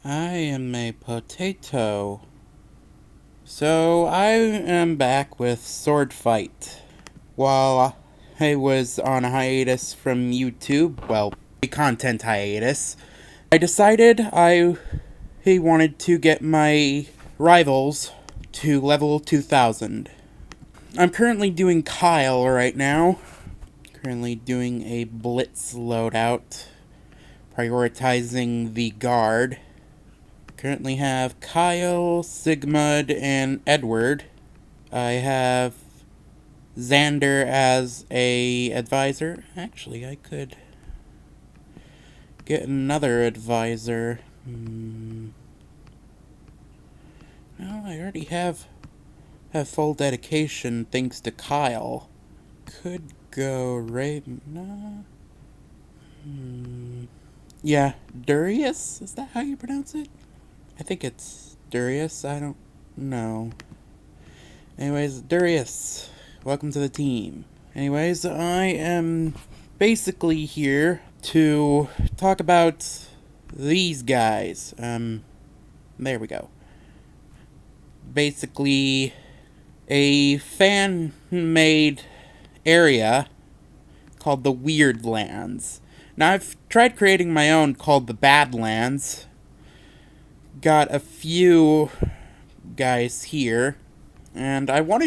I am a potato. So I am back with Sword Fight. While I was on a hiatus from YouTube, well, a content hiatus, I decided I wanted to get my rivals to level 2000. I'm currently doing Kyle right now. Currently doing a Blitz loadout, prioritizing the guard. Currently have Kyle, Sigmund, and Edward. I have Xander as a advisor. Actually, I could get another advisor. Well, I already have full dedication thanks to Kyle. Could go right. No. Yeah, Durius? Is that how you pronounce it? I think it's Durius. I don't know. Anyways, Durius, welcome to the team. Anyways, I am basically here to talk about these guys. There we go. Basically, a fan-made area called the Weird Lands. Now, I've tried creating my own called the Badlands. Got a few guys here, and I want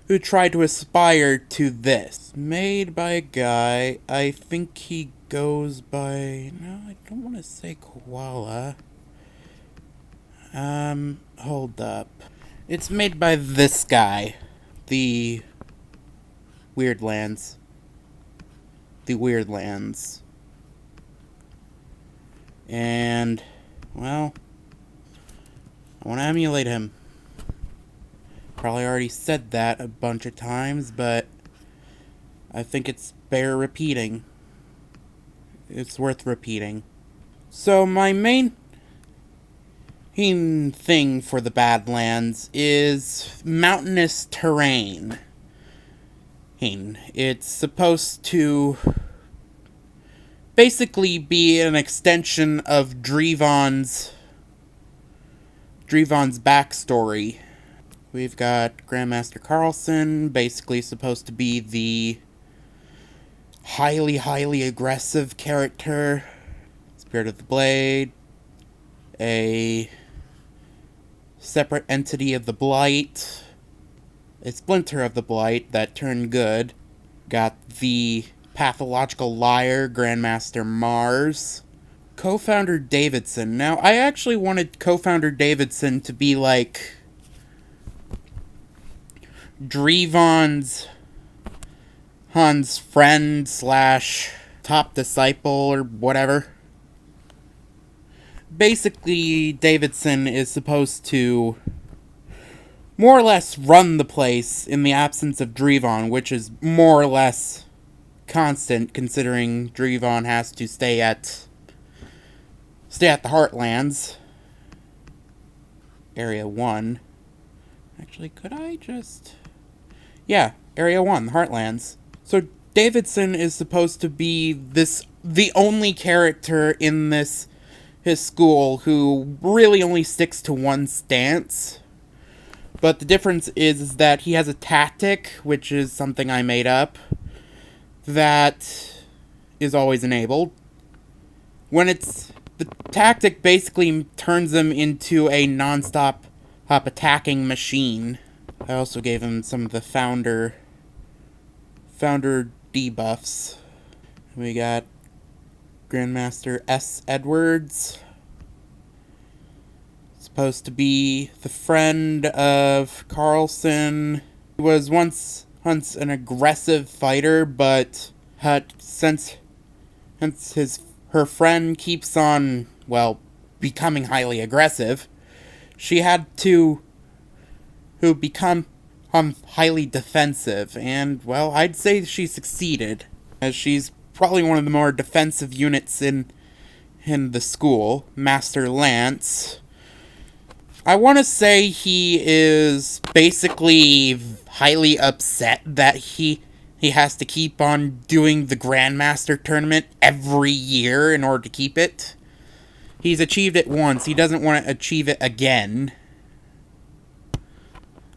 to try to aspire to this. Made by a guy, I think he goes by... No, I don't want to say koala. Hold up. It's made by this guy. The Weird Lands. The Weird Lands. And, well, I want to emulate him. Probably already said that a bunch of times, but I think it's bear repeating. It's worth repeating. So my main thing for the Badlands is mountainous terrain. It's supposed to basically be an extension of Drevon's backstory. We've got Grandmaster Carlson, basically supposed to be the highly aggressive character. Spirit of the Blade, a separate entity of the Blight, a splinter of the Blight that turned good. Got the pathological liar, Grandmaster Mars. Co-founder Davidson. Now, I actually wanted co-founder Davidson to be like Drevon's friend / top disciple or whatever. Basically, Davidson is supposed to more or less run the place in the absence of Drevon, which is more or less constant considering Drevon has to stay at the Heartlands. Area 1. Actually, could I just... Yeah, Area 1, the Heartlands. So Davidson is supposed to be the only character in his school who really only sticks to one stance. But the difference is that he has a tactic, which is something I made up, that is always enabled. The tactic basically turns him into a non-stop attacking machine. I also gave him some of the founder debuffs. We got Grandmaster S. Edwards. Supposed to be the friend of Carlson. He was once an aggressive fighter, but since her friend keeps on, well, becoming highly aggressive, she had to become highly defensive, and, well, I'd say she succeeded, as she's probably one of the more defensive units in the school. Master Lance, I want to say he is basically highly upset that he has to keep on doing the Grandmaster tournament every year in order to keep it. He's achieved it once. He doesn't want to achieve it again.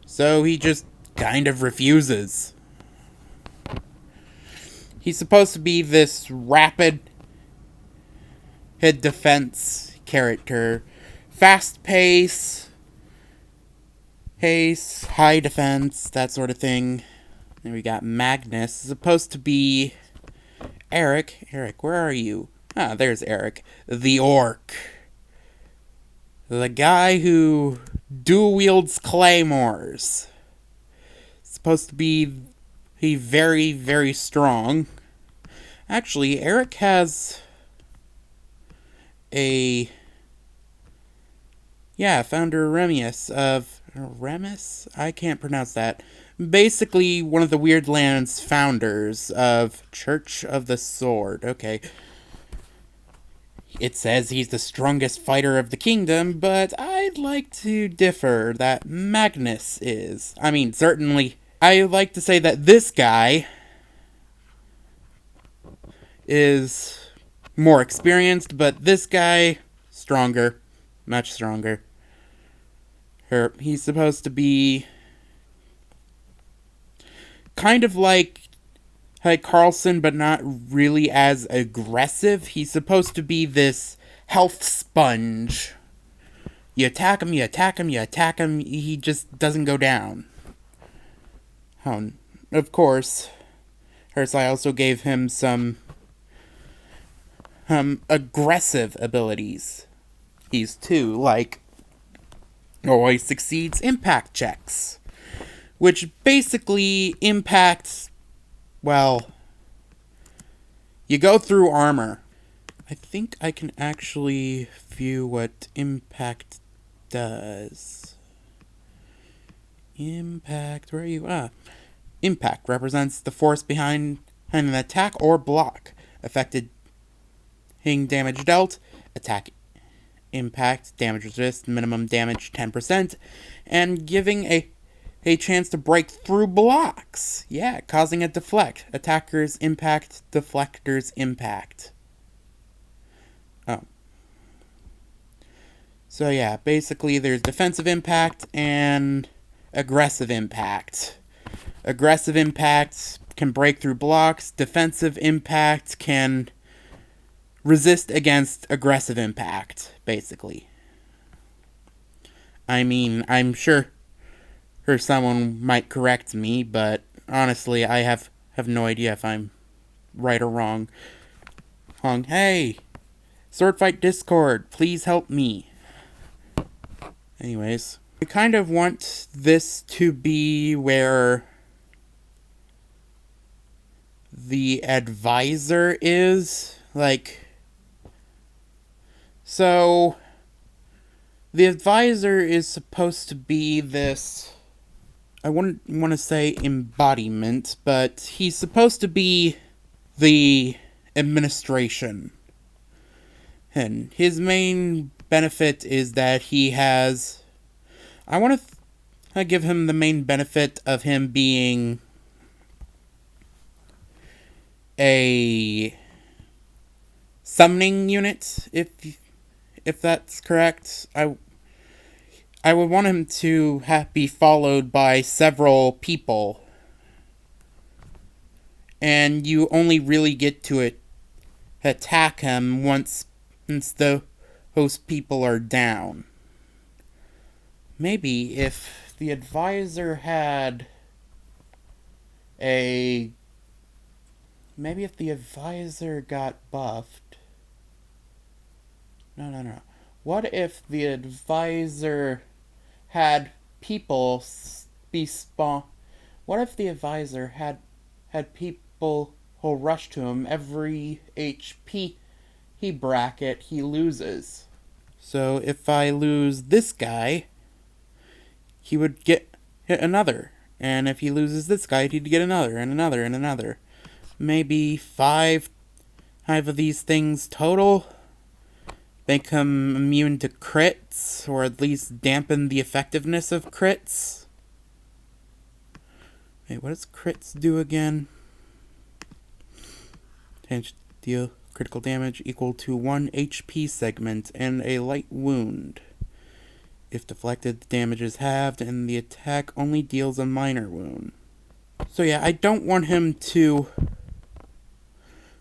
So he just kind of refuses. He's supposed to be this rapid hit defense character. Fast pace, high defense, that sort of thing. Then we got Magnus. It's supposed to be Eric. Eric, where are you? Ah, there's Eric. The orc. The guy who dual wields claymores. It's supposed to be very, very strong. Actually, Eric has founder Remus? I can't pronounce that. Basically, one of the Weird Lands founders of Church of the Sword. Okay. It says he's the strongest fighter of the kingdom, but I'd like to differ that Magnus is. I mean, certainly, I like to say that this guy is more experienced, but this guy, stronger. Much stronger. He's supposed to be kind of like Carlson, but not really as aggressive. He's supposed to be this health sponge. You attack him, you attack him, you attack him, he just doesn't go down. Of course, I also gave him some aggressive abilities. He's too, like, always succeeds impact checks, which basically impacts, well, you go through armor. I think I can actually view what impact does. Impact, where are you? Impact represents the force behind an attack or block. Affected damage dealt, attack impact, damage resist, minimum damage 10%, and giving a chance to break through blocks. Yeah, causing a deflect. Attacker's impact, deflector's impact. Oh. So yeah, basically there's defensive impact and aggressive impact. Aggressive impact can break through blocks. Defensive impact can resist against aggressive impact, basically. I mean, I'm sure someone might correct me, but honestly, I have no idea if I'm right or wrong. Hey! Swordfight Discord, please help me. Anyways, I kind of want this to be where the advisor is, like, so the advisor is supposed to be this, I wouldn't want to say embodiment, but he's supposed to be the administration. And his main benefit is that he has, I want to give him the main benefit of him being a summoning unit, if that's correct. I would want him to be followed by several people, and you only really get to attack him once those people are down. Maybe if the advisor had maybe if the advisor got buffed. No. What if the advisor had people be spawn? What if the advisor had people who rush to him every HP bracket he loses? So if I lose this guy, he would get hit another. And if he loses this guy, he'd get another, and another, and another. Maybe five of these things total. Make him immune to crits, or at least dampen the effectiveness of crits. Wait, what does crits do again? Deal Critical damage equal to 1 HP segment and a light wound. If deflected, the damage is halved and the attack only deals a minor wound. So yeah, I don't want him to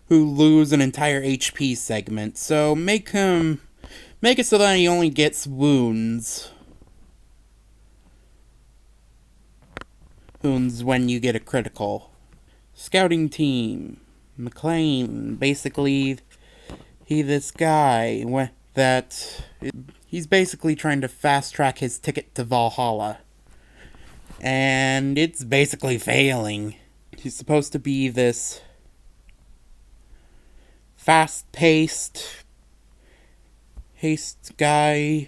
lose an entire HP segment, so make it so that he only gets wounds. Wounds when you get a critical. Scouting team. McLean, basically, this guy that he's basically trying to fast track his ticket to Valhalla. And it's basically failing. He's supposed to be this fast-paced guy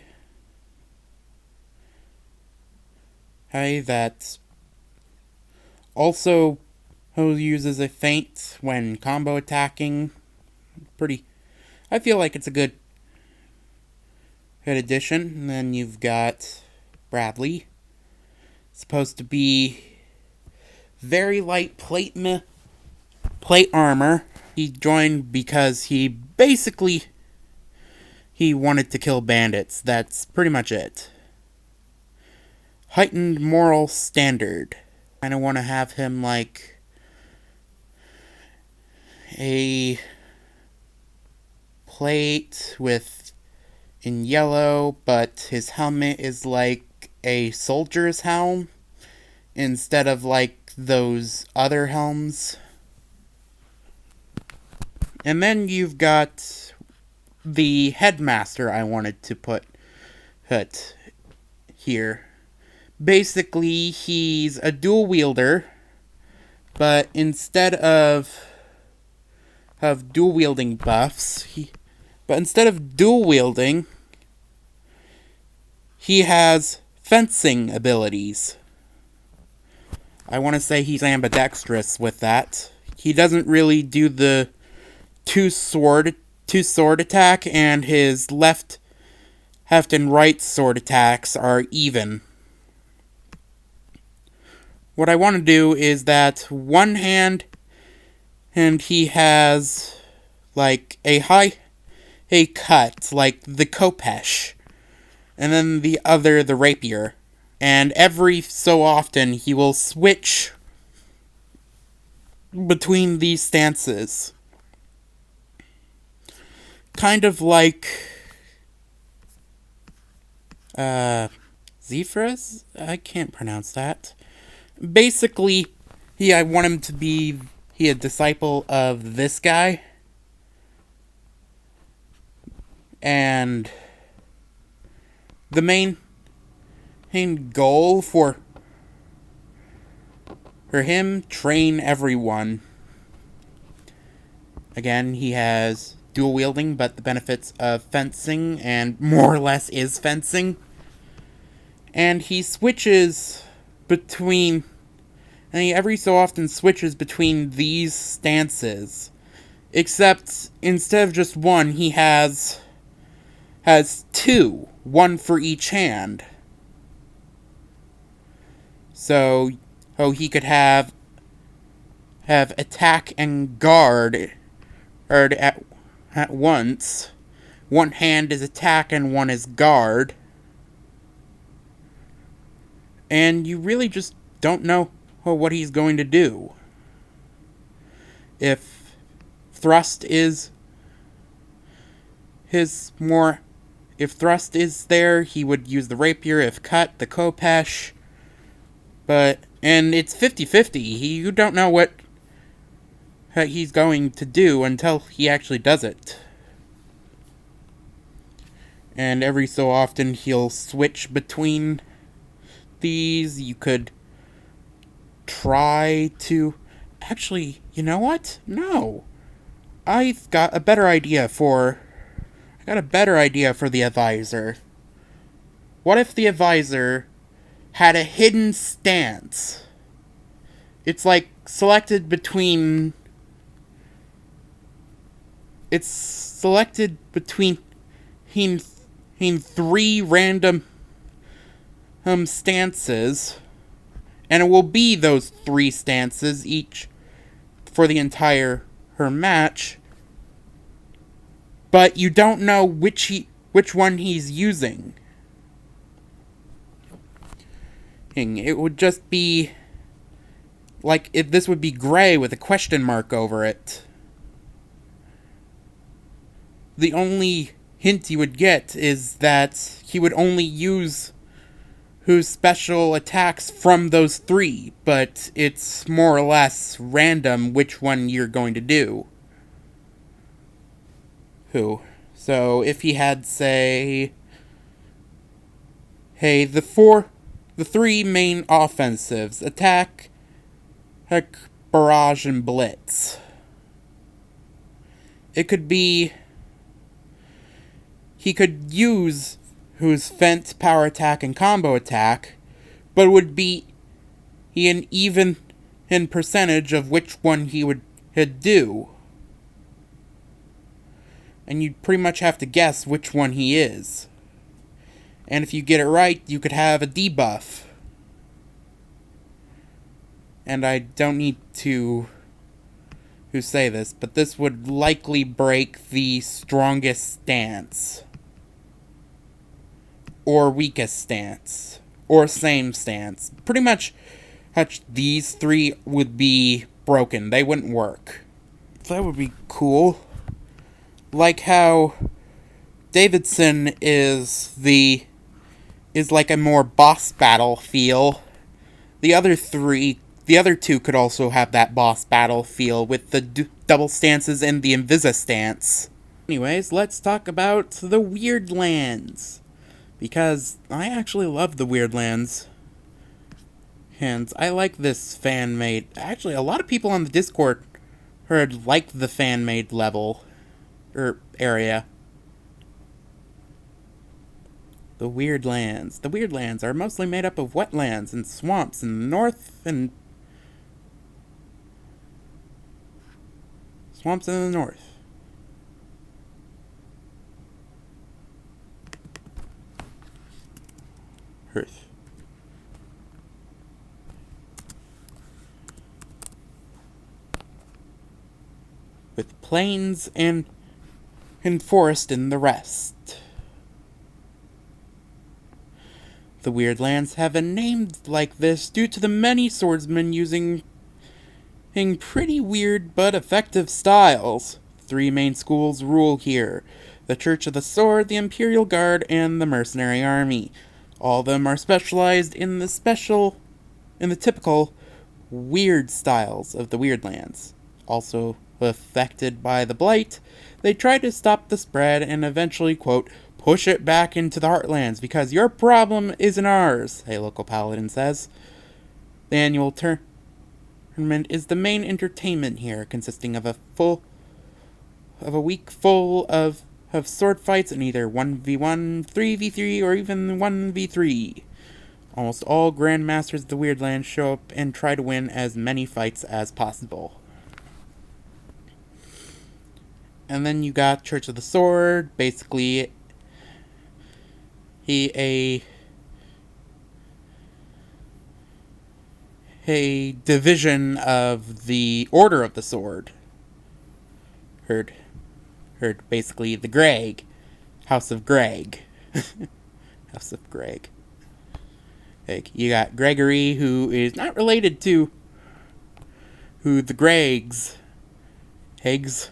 that also uses a feint when combo attacking. I feel like it's a good addition. And then you've got Bradley, supposed to be very light plate armor. He joined because he wanted to kill bandits. That's pretty much it. Heightened moral standard. I don't want to have him like a plate in yellow, but his helmet is like a soldier's helm instead of like those other helms. And then you've got the headmaster I wanted to put here. Basically, he's a dual wielder, but instead of dual wielding buffs, he has fencing abilities. I want to say he's ambidextrous with that. He doesn't really do the two sword attack, and his left and right sword attacks are even. What I want to do is that one hand, and he has like a cut, like the Kopesh, and then the other, the rapier. And every so often, he will switch between these stances. Kind of like Zephyrus? I can't pronounce that. Basically, I want him to be a disciple of this guy. And the main goal for him, train everyone. Again, he has dual wielding, but the benefits of fencing, and more or less is fencing. And he switches between, and he every so often switches between these stances. Except, instead of just one, he has two. One for each hand. So he could have attack and guard at once. One hand is attack and one is guard. And you really just don't know what he's going to do. If thrust is there, he would use the rapier. If cut, the Kopesh. And it's 50-50. You don't know what he's going to do until he actually does it. And every so often he'll switch between these. You could try to... Actually, you know what? No. I've got a better idea for the advisor. What if the advisor had a hidden stance? It's like selected between three random stances, and it will be those three stances each for the entire match. but you don't know which one he's using. It would just be like if this would be gray with a question mark over it. The only hint you would get is that he would only use whose special attacks from those three, but it's more or less random which one you're going to do. So if he had, say, hey, the three main offensives, attack, heck, barrage, and blitz. It could be he could use whose fent, power attack, and combo attack, but it would be an even in percentage of which one he would do. And you'd pretty much have to guess which one he is. And if you get it right, you could have a debuff. And I don't need to say this, but this would likely break the strongest stance. Or weakest stance. Or same stance. Pretty much these three would be broken. They wouldn't work. That would be cool. Like how Davidson is like a more boss battle feel. The other two could also have that boss battle feel with the double stances and the Invisa stance. Anyways, let's talk about the Weird Lands. Because I actually love the Weird Lands. And I like this fan-made. Actually, a lot of people on the Discord like the fan-made level. Area. The Weird Lands. The Weird Lands are mostly made up of wetlands and swamps in the north and swamps in the north. Earth. With plains and forest in the rest. The Weird Lands have been named like this due to the many swordsmen using pretty weird but effective styles. Three main schools rule here: the Church of the Sword, the Imperial Guard, and the Mercenary Army. All of them are specialized in the typical weird styles of the Weird Lands. Also affected by the Blight, they try to stop the spread and eventually, quote, push it back into the Heartlands because your problem isn't ours, a local paladin says. The annual tournament is the main entertainment here, consisting of a week full of sword fights in either 1v1, 3v3, or even 1v3. Almost all Grandmasters of the Weird Lands show up and try to win as many fights as possible. And then you got Church of the Sword, basically a division of the Order of the Sword. Heard basically the Greg. House of Greg. House of Greg. You got Gregory, who is not related to the Gregs. Higgs.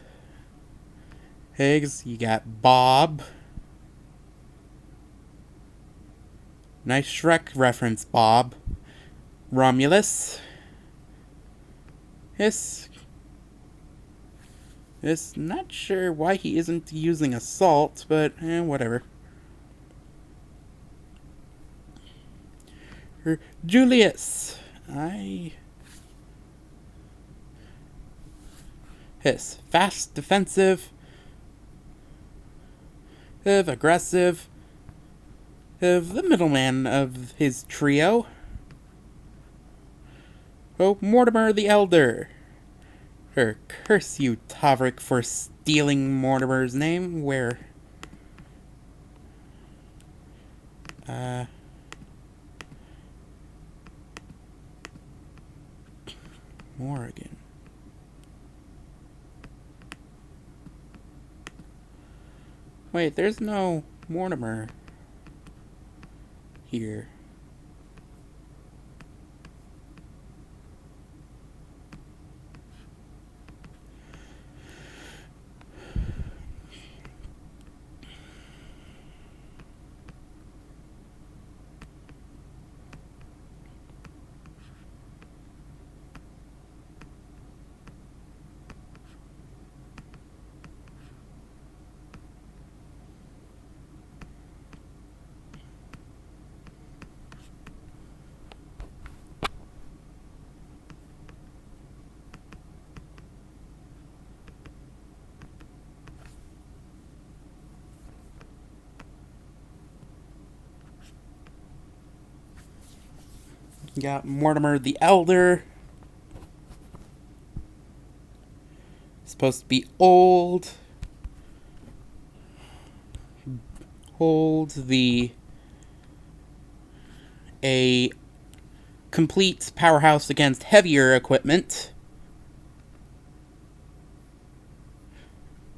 You got Bob. Nice Shrek reference, Bob. Romulus. Not sure why he isn't using assault, but whatever. Julius. Fast, defensive, aggressive, the middleman of his trio. Oh, Mortimer the Elder. Curse you, Tavrik, for stealing Mortimer's name. Where? Morrigan. Wait, there's no Mortimer here. You got Mortimer the Elder. Supposed to be old. Holds a complete powerhouse against heavier equipment.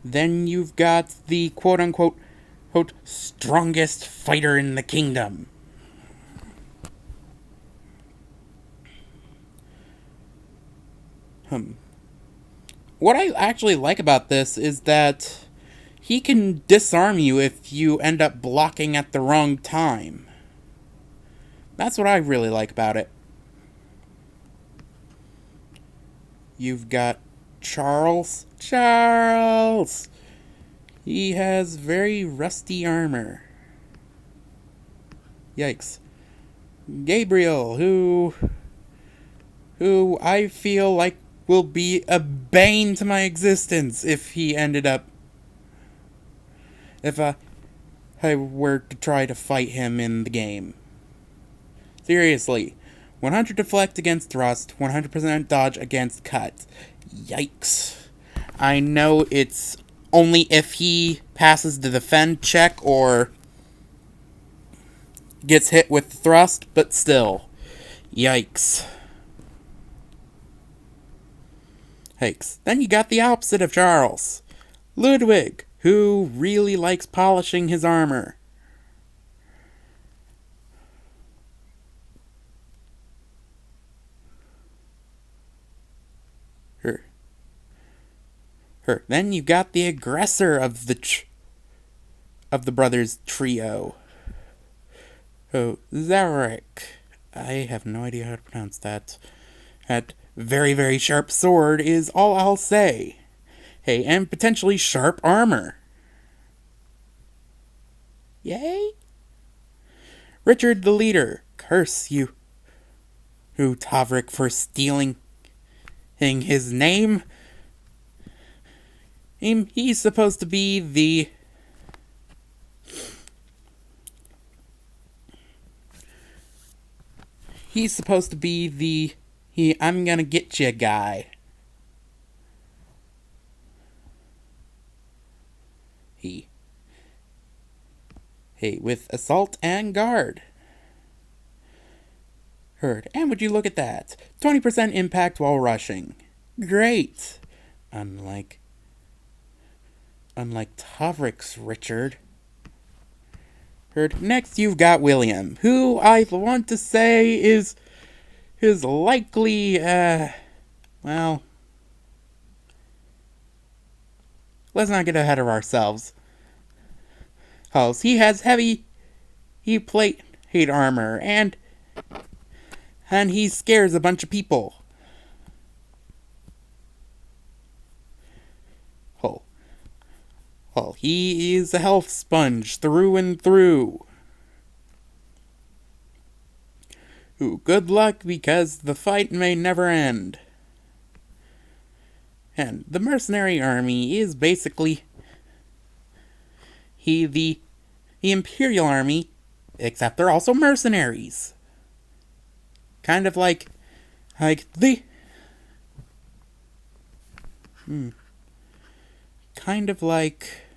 Then you've got the quote-unquote strongest fighter in the kingdom. What I actually like about this is that he can disarm you if you end up blocking at the wrong time. That's what I really like about it. You've got Charles. Charles! He has very rusty armor. Yikes. Gabriel, who I feel like will be a bane to my existence if he ended up... If I were to try to fight him in the game. Seriously. 100 deflect against thrust, 100% dodge against cut. Yikes. I know it's only if he passes the defend check or gets hit with the thrust, but still. Yikes. Yikes. Then you got the opposite of Charles. Ludwig, who really likes polishing his armor. Then you've got the aggressor of the brothers trio. Zarek. I have no idea how to pronounce that. That very, very sharp sword is all I'll say. Hey, and potentially sharp armor. Yay? Richard the leader. Curse you. Tavrik for stealing his name. He's supposed to be the... He's supposed to be the... I'm gonna get you guy. Hey, with assault and guard. And would you look at that? 20% impact while rushing. Great. Unlike Tavrik's Richard. Next you've got William, who I want to say is likely, well, let's not get ahead of ourselves. He has heavy plate armor, and he scares a bunch of people. He is a health sponge through and through. Good luck, because the fight may never end. And the mercenary army is basically the Imperial army, except they're also mercenaries. Kind of like the... Kind of like...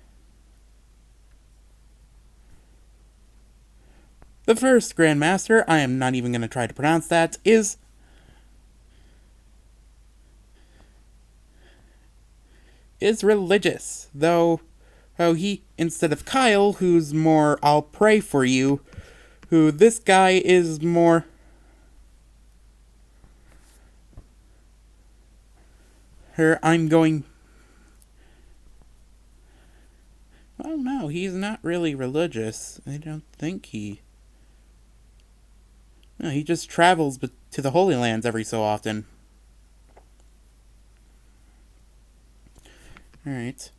The first Grandmaster, I am not even going to try to pronounce that, is religious, though instead of Kyle, who's more I'll pray for you, this guy is more I'm going. Well, no, he's not really religious. I don't think he. No, he just travels to the Holy Lands every so often. Alright.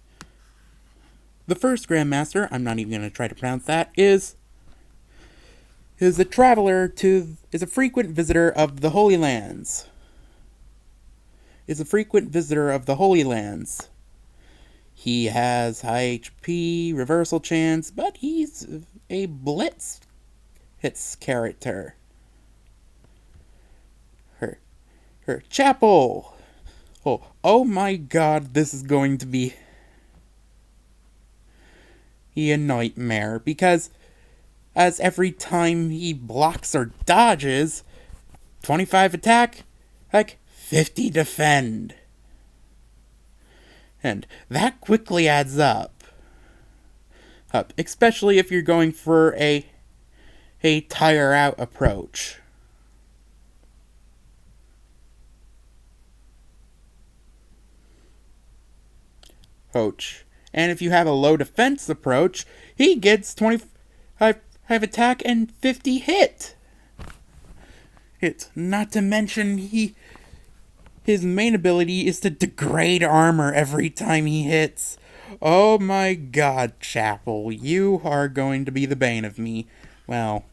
The first Grandmaster, I'm not even going to try to pronounce that, is a traveler is a frequent visitor of the Holy Lands. He has high HP, reversal chance, but he's a blitz hits character. Her chapel. Oh my god, this is going to be a nightmare, because as every time he blocks or dodges, 25 attack, like 50 defend. And that quickly adds up. Especially if you're going for a tire out approach. And if you have a low defense approach, he gets 25 attack and 50 hit. Not to mention his main ability is to degrade armor every time he hits. Oh my god, Chapel, you are going to be the bane of me. Well,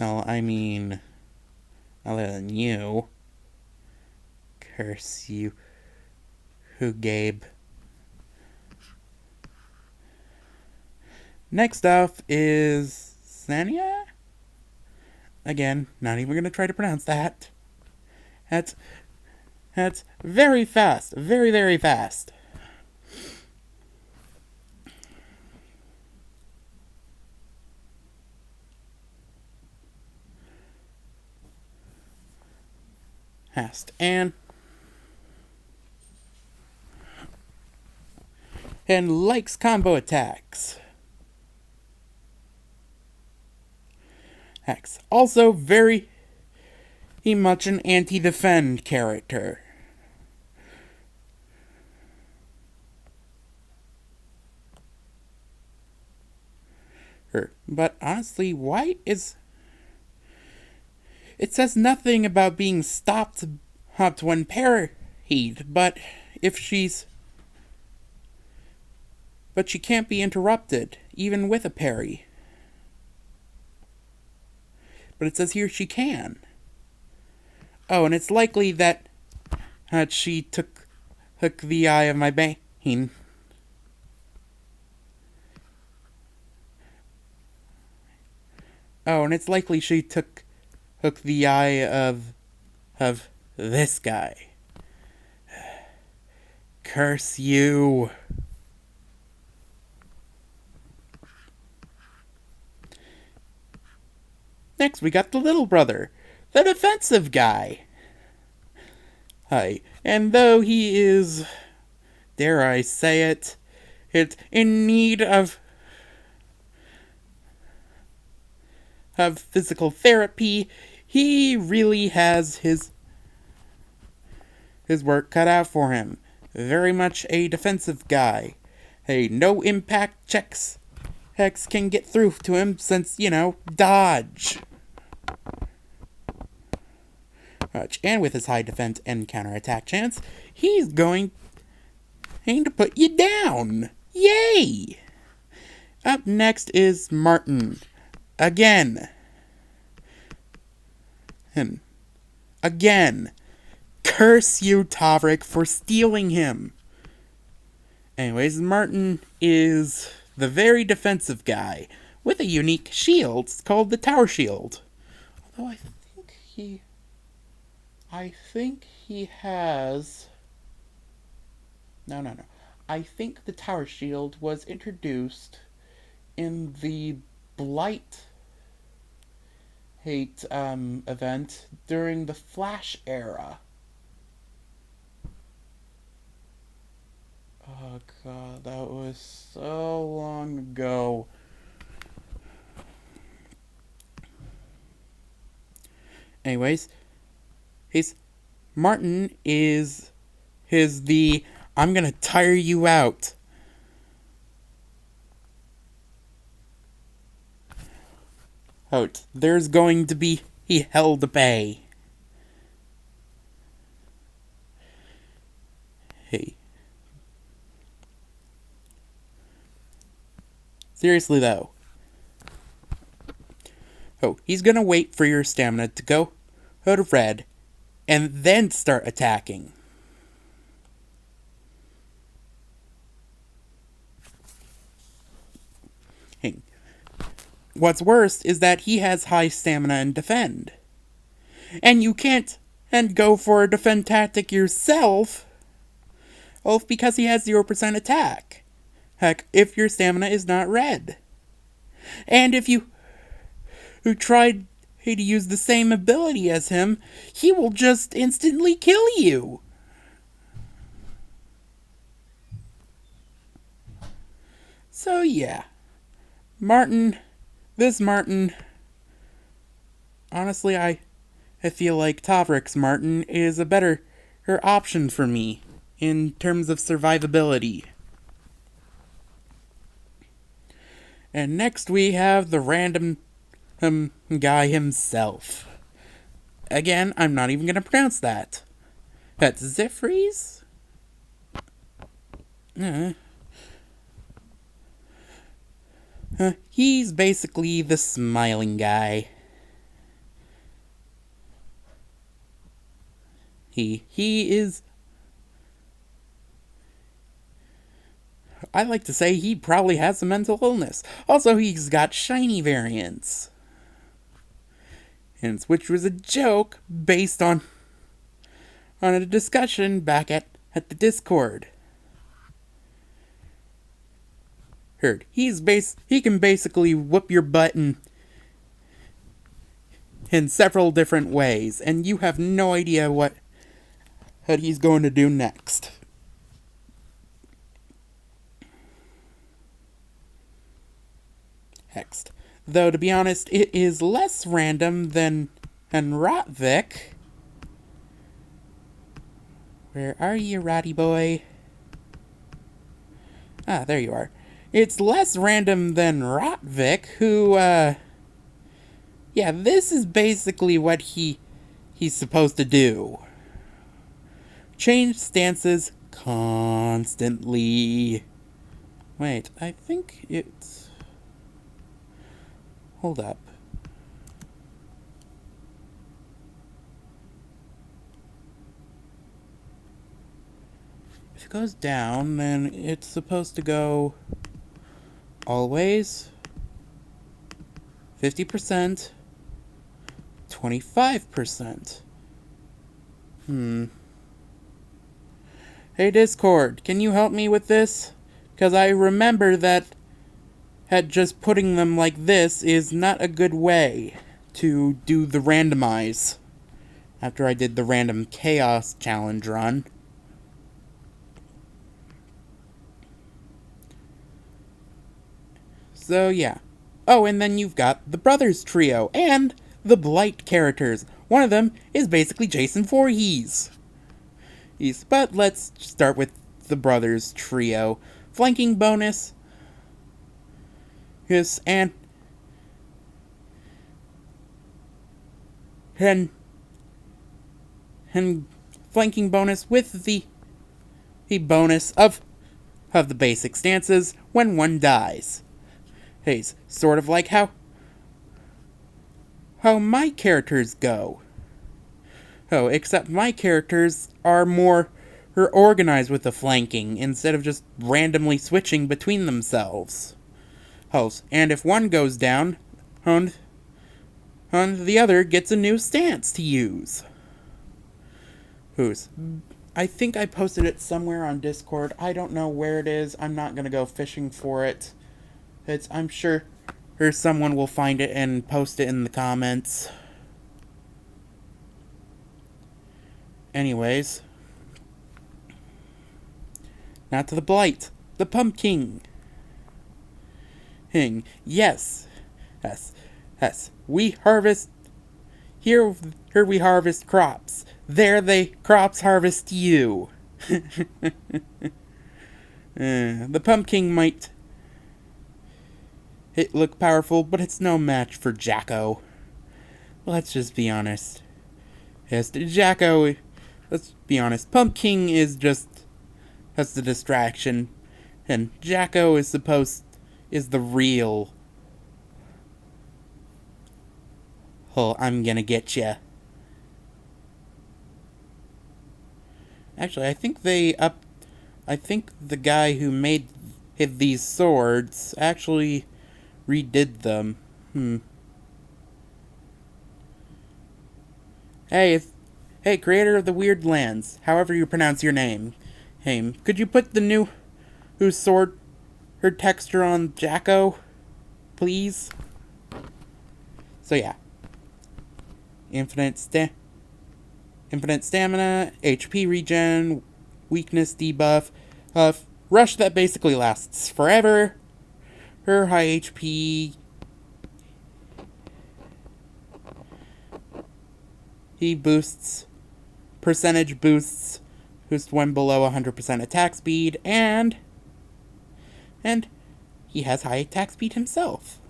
I mean, other than you. Curse you. Who, Gabe? Next up is Sania? Again, not even going to try to pronounce that. That's very fast. Very, very fast. And likes combo attacks. Also very much an anti-defend character. But honestly, White is... It says nothing about being stopped when parried, but but she can't be interrupted, even with a parry. But it says here she can. Oh, and it's likely that she took the eye of my bane. Oh, and it's likely she took the eye of this guy. Curse you. Next, we got the little brother, the defensive guy. And though he is, dare I say it, in need of physical therapy, he really has his work cut out for him. Very much a defensive guy. No impact checks can get through to him since, dodge. And with his high defense and counterattack chance, he's going to put you down. Yay! Up next is Martin. Again. Curse you, Tavrik, for stealing him. Anyways, Martin is the very defensive guy with a unique shield. It's called the Tower Shield. Although I think he has... No. I think the Tower Shield was introduced in the Blight Hate event during the Flash era. Oh god, that was so long ago. Anyways, he's Martin is the I'm gonna tire you out. Out. There's going to be hell to pay. Hey. Seriously though. Oh, he's gonna wait for your stamina to go out of red and then start attacking. Hey. What's worse is that he has high stamina and defend. And you can't and go for a defend tactic yourself. Oh, because he has 0% attack. Heck, if your stamina is not red. And if you who tried to use the same ability as him, he will just instantly kill you. So yeah, this Martin, honestly, I feel like Tavrik's Martin is a better option for me in terms of survivability. And next we have the random guy himself. Again, I'm not even going to pronounce that. That's Zephyrs? He's basically the smiling guy. He is... I like to say he probably has a mental illness. Also, he's got shiny variants. And which was a joke based on a discussion back at the Discord. Heard. He can basically whoop your butt in several different ways, and you have no idea what he's going to do next. Next. Though, to be honest, it is less random than Rotvik. Where are you, Roddy boy? Ah, there you are. It's less random than Rotvik, who, yeah, this is basically what he's supposed to do. Change stances constantly. Wait, I think it's... Hold up. If it goes down, then it's supposed to go always 50%, 25%. Hey Discord, can you help me with this? Because I remember that just putting them like this is not a good way to do the randomize after I did the random chaos challenge run. So yeah. Oh, and then you've got the Brothers Trio and the Blight characters. One of them is basically Jason Voorhees. But let's start with the Brothers Trio. Flanking bonus. Yes, and flanking bonus with the bonus of the basic stances when one dies. Hey, sort of like how my characters go. Oh, except my characters are more organized with the flanking instead of just randomly switching between themselves. Oh, and if one goes down, the other gets a new stance to use. I think I posted it somewhere on Discord. I don't know where it is. I'm not gonna go fishing for it. I'm sure someone will find it and post it in the comments. Anyways, Not to the blight. The pumpkin. Yes. Yes. Yes. We harvest. Here we harvest crops. There they crops harvest you. The pumpkin might look powerful, but it's no match for Jacko. Let's just be honest. Yes, Jacko, let's be honest. Pumpkin is just the distraction, and Jacko is the real. Oh, I'm gonna get ya. Actually, I think the guy who made these swords actually redid them. Hey, creator of the Weird Lands, however you pronounce your name. Hey, could you put the new sword, her texture on Jacko, please? So yeah. Infinite stamina, HP regen, weakness debuff, rush that basically lasts forever, her high HP, he percentage boosts when below 100% attack speed, and he has high attack speed himself.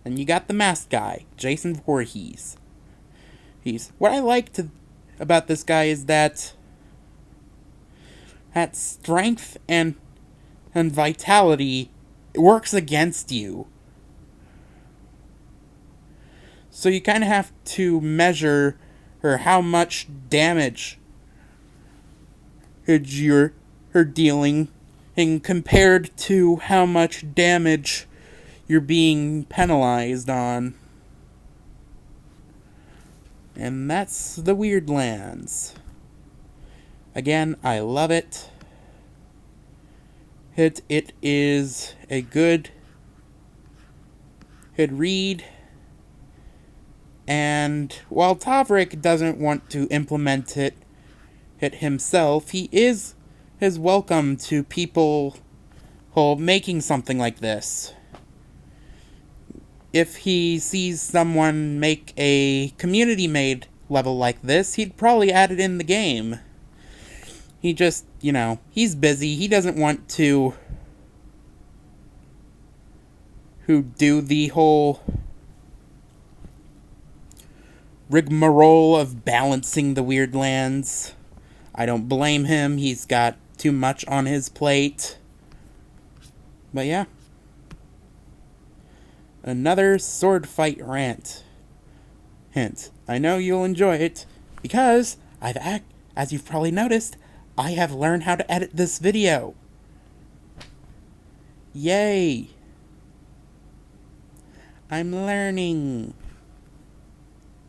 And you got the masked guy, Jason Voorhees. What I liked about this guy is that strength and vitality works against you. So you kind of have to measure how much damage you're dealing, and compared to how much damage you're being penalized on. And that's the Weird Lands. Again, I love it. It is a good read. And while Tavrik doesn't want to implement it himself, he is welcome to people making something like this. If he sees someone make a community-made level like this, he'd probably add it in the game. He just, he's busy. He doesn't want to do the whole rigmarole of balancing the Weird Lands. I don't blame him. He's got too much on his plate. But yeah. Another sword fight rant. Hint, I know you'll enjoy it, because as you've probably noticed, I have learned how to edit this video. Yay! I'm learning.